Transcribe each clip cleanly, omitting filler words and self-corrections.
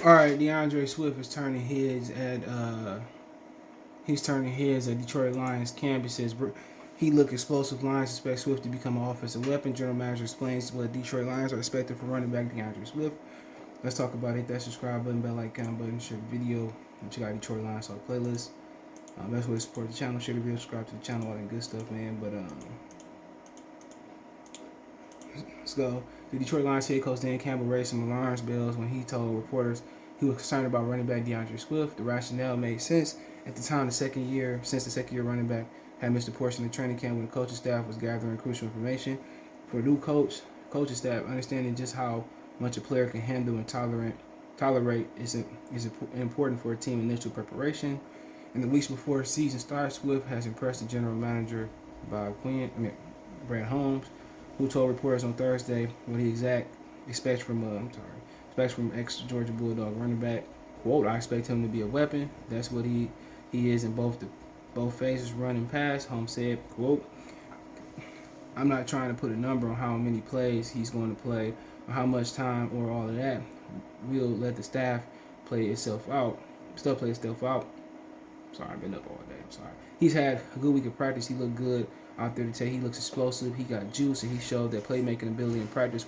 All right, DeAndre Swift is turning heads at Detroit Lions campuses. He looked explosive. Lions expect Swift to become an offensive weapon. General manager explains what Detroit Lions are expecting for running back DeAndre Swift. Let's talk about it. Hit that subscribe button, bell icon button, share the video, and check out Detroit Lions Talk playlist. Best way to support the channel, share the video, subscribe to the channel, all that good stuff, man. But let's go. The Detroit Lions head coach Dan Campbell raised some alarm bells when he told reporters he was concerned about running back DeAndre Swift. The rationale made sense at the time. Since the second year running back had missed a portion of training camp when the coaching staff was gathering crucial information. For a new coaching staff, understanding just how much a player can handle and tolerate is important for a team initial preparation. In the weeks before the season starts, Swift has impressed the general manager Brad Holmes, who told reporters on Thursday what he expects from ex-Georgia Bulldog running back. Quote, I expect him to be a weapon. That's what he is in both phases, run and pass. Holmes said, quote, I'm not trying to put a number on how many plays he's going to play or how much time or all of that. We'll let the stuff play itself out. Sorry, I've been up all day. I'm sorry. He's had a good week of practice. He looked good out there today. He looks explosive. He got juice, and he showed that playmaking ability in practice.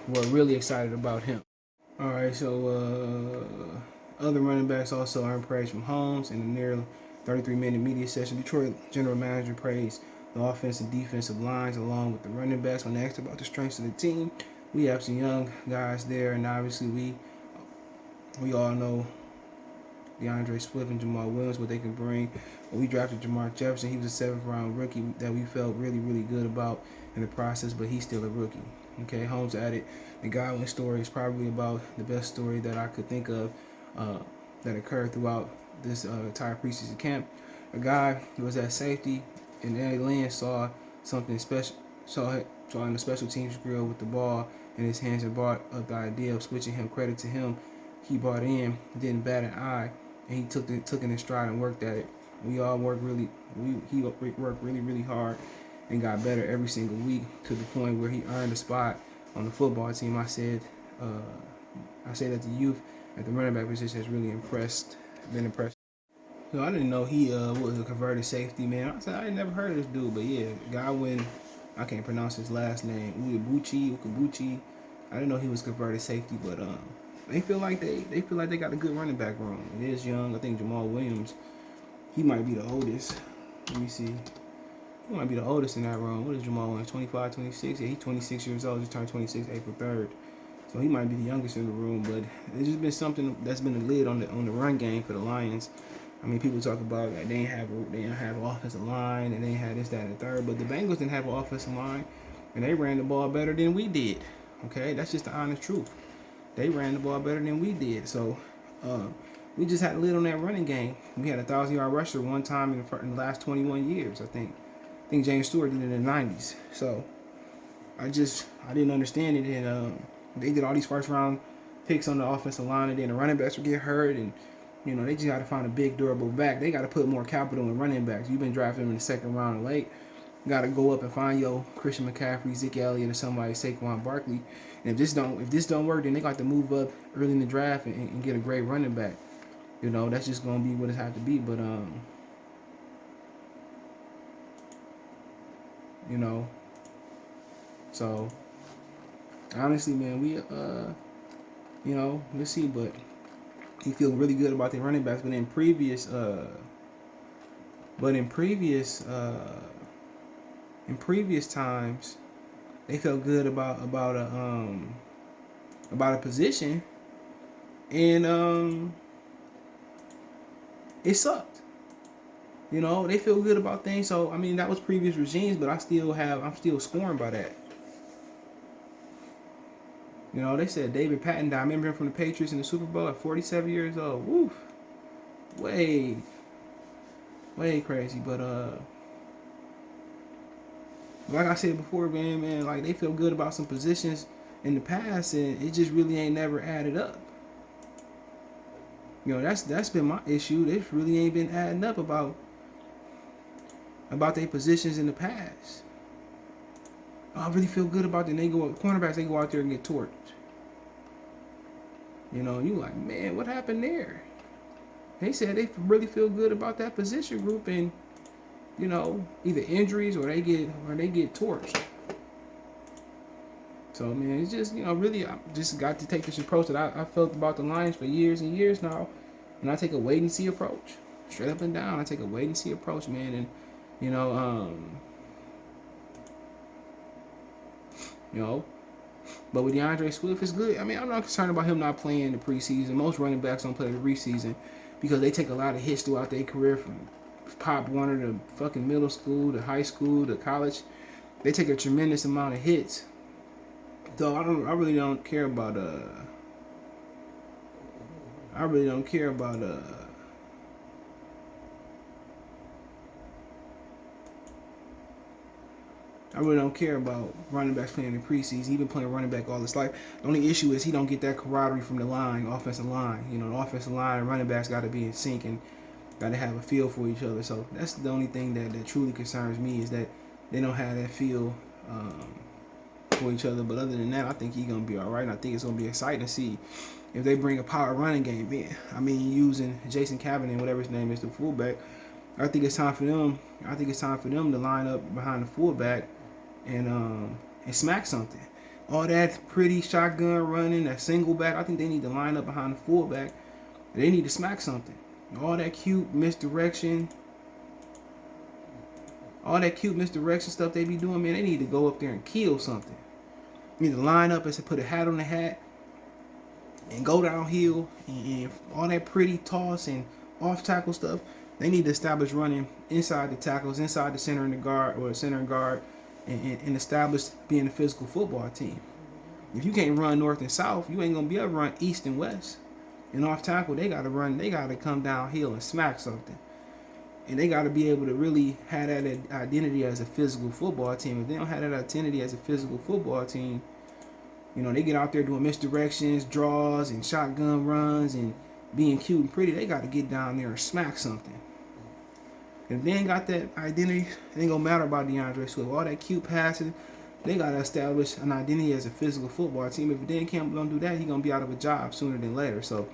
We're really excited about him. All right, so other running backs also earned praise from Holmes in the nearly 33-minute media session. Detroit general manager praised the offensive and defensive lines along with the running backs. When asked about the strengths of the team, we have some young guys there, and obviously we all know DeAndre Swift and Jamal Williams, what they can bring. When we drafted Jamar Jefferson, he was a 7th-round rookie that we felt really, really good about in the process, but he's still a rookie. Okay, Holmes added, the Godwin story is probably about the best story that I could think of that occurred throughout this entire preseason camp. A guy who was at safety, and Eddie Lynn saw something special, saw in the special teams grill with the ball in his hands and brought up the idea of switching him. Credit to him, he bought in, didn't bat an eye, and he took it in his stride and worked at it. He worked really hard and got better every single week to the point where he earned a spot on the football team. I said that the youth at the running back position has really been impressed. So I didn't know he was a converted safety, man. I never heard of this dude, but yeah, Godwin, I can't pronounce his last name, Ukabuchi. I didn't know he was converted safety, but they feel like they got a good running back room. It is young. I think Jamal Williams, he might be the oldest. Let me see. He might be the oldest in that room. What is Jamal Williams? 25, 26? Yeah, he's 26 years old. Just turned 26 April 3rd. So he might be the youngest in the room. But it's just been something that's been a lid on the run game for the Lions. I mean, people talk about that they didn't have an offensive line and they had this, that, and the third. But the Bengals didn't have an offensive line, and they ran the ball better than we did. Okay, that's just the honest truth. They ran the ball better than we did. So we just had a lid on that running game. We had a 1,000-yard rusher one time in the last 21 years, I think. I think James Stewart did it in the 90s. So I didn't understand it. And they did all these first-round picks on the offensive line, and then the running backs would get hurt. And, you know, they just got to find a big, durable back. They got to put more capital in running backs. You've been drafting them in the second round or late. You got to go up and find your Christian McCaffrey, Zeke Elliott, or somebody, Saquon Barkley. And if this don't work, then they got to move up early in the draft and get a great running back. You know, that's just going to be what it has to be. But, you know, so honestly, man, we'll see. But we feel really good about the running backs. But in previous times, they felt good about a position, and it sucked. You know, they feel good about things. So I mean, that was previous regimes, but I'm still scoring by that. You know, they said David Patton, I remember him from the Patriots in the Super Bowl at 47 years old. Woof. Way crazy. But like I said before, man, like they feel good about some positions in the past, and it just really ain't never added up. You know, that's been my issue. This really ain't been adding up about their positions in the past. I really feel good about them. Cornerbacks, they go out there and get torched. You know, you like, man, what happened there? They said they really feel good about that position group, and you know, either injuries or they get torched. So man, it's just, you know, really I just got to take this approach that I felt about the Lions for years and years now, and I take a wait and see approach, straight up and down. I take a wait and see approach, man, and you know, you know, but with DeAndre Swift, it's good. I mean, I'm not concerned about him not playing in the preseason. Most running backs don't play the preseason because they take a lot of hits throughout their career from Pop Warner to fucking middle school to high school to college. They take a tremendous amount of hits. So I really don't care about I really don't care about I really don't care about running backs playing in the preseason. He's been playing running back all his life. The only issue is he don't get that camaraderie from the line, offensive line. You know, the offensive line and running backs got to be in sync and got to have a feel for each other. So that's the only thing that truly concerns me is that they don't have that feel for each other. But other than that, I think he's going to be all right. And I think it's going to be exciting to see if they bring a power running game in. I mean, using Jason Cavanaugh, whatever his name is, the fullback. I think it's time for them. I think it's time for them to line up behind the fullback and smack something. All that pretty shotgun running, that single back, I think they need to line up behind the fullback. They need to smack something. All that cute misdirection, stuff they be doing, man, they need to go up there and kill something. You need to line up and put a hat on the hat and go downhill and all that pretty toss and off tackle stuff. They need to establish running inside the tackles, inside the center and the guard, or the center and guard, and establish being a physical football team. If you can't run north and south, you ain't gonna be able to run east and west. And off tackle, they gotta come downhill and smack something. And they gotta be able to really have that identity as a physical football team. If they don't have that identity as a physical football team, you know, they get out there doing misdirections, draws, and shotgun runs, and being cute and pretty. They gotta get down there and smack something. If they ain't got that identity, it ain't gonna matter about DeAndre Swift. All that cute passing, they gotta establish an identity as a physical football team. If Dan Campbell don't do that, he's gonna be out of a job sooner than later. So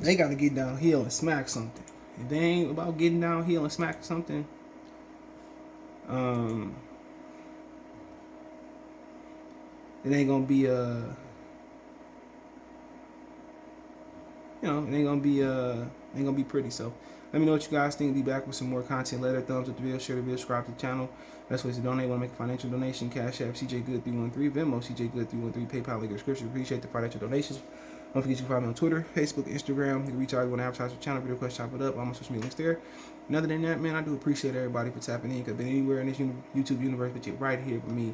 they gotta get downhill and smack something. If they ain't about getting downhill and smacking something, it ain't gonna be it ain't gonna be pretty. So let me know what you guys think. Be back with some more content later. Thumbs up the video, share the video, subscribe to the channel. Best ways to donate. Want to make a financial donation? Cash App, CJ Good 313, Venmo, CJ Good 313, PayPal, link in the description. Appreciate the financial donations. Don't forget you can find me on Twitter, Facebook, Instagram. You can reach out if you want to advertise your channel, video question, chop it up. All my social media links there. And other than that, man, I do appreciate everybody for tapping in. Could have been anywhere in this YouTube universe, but you're right here with me.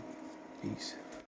Peace.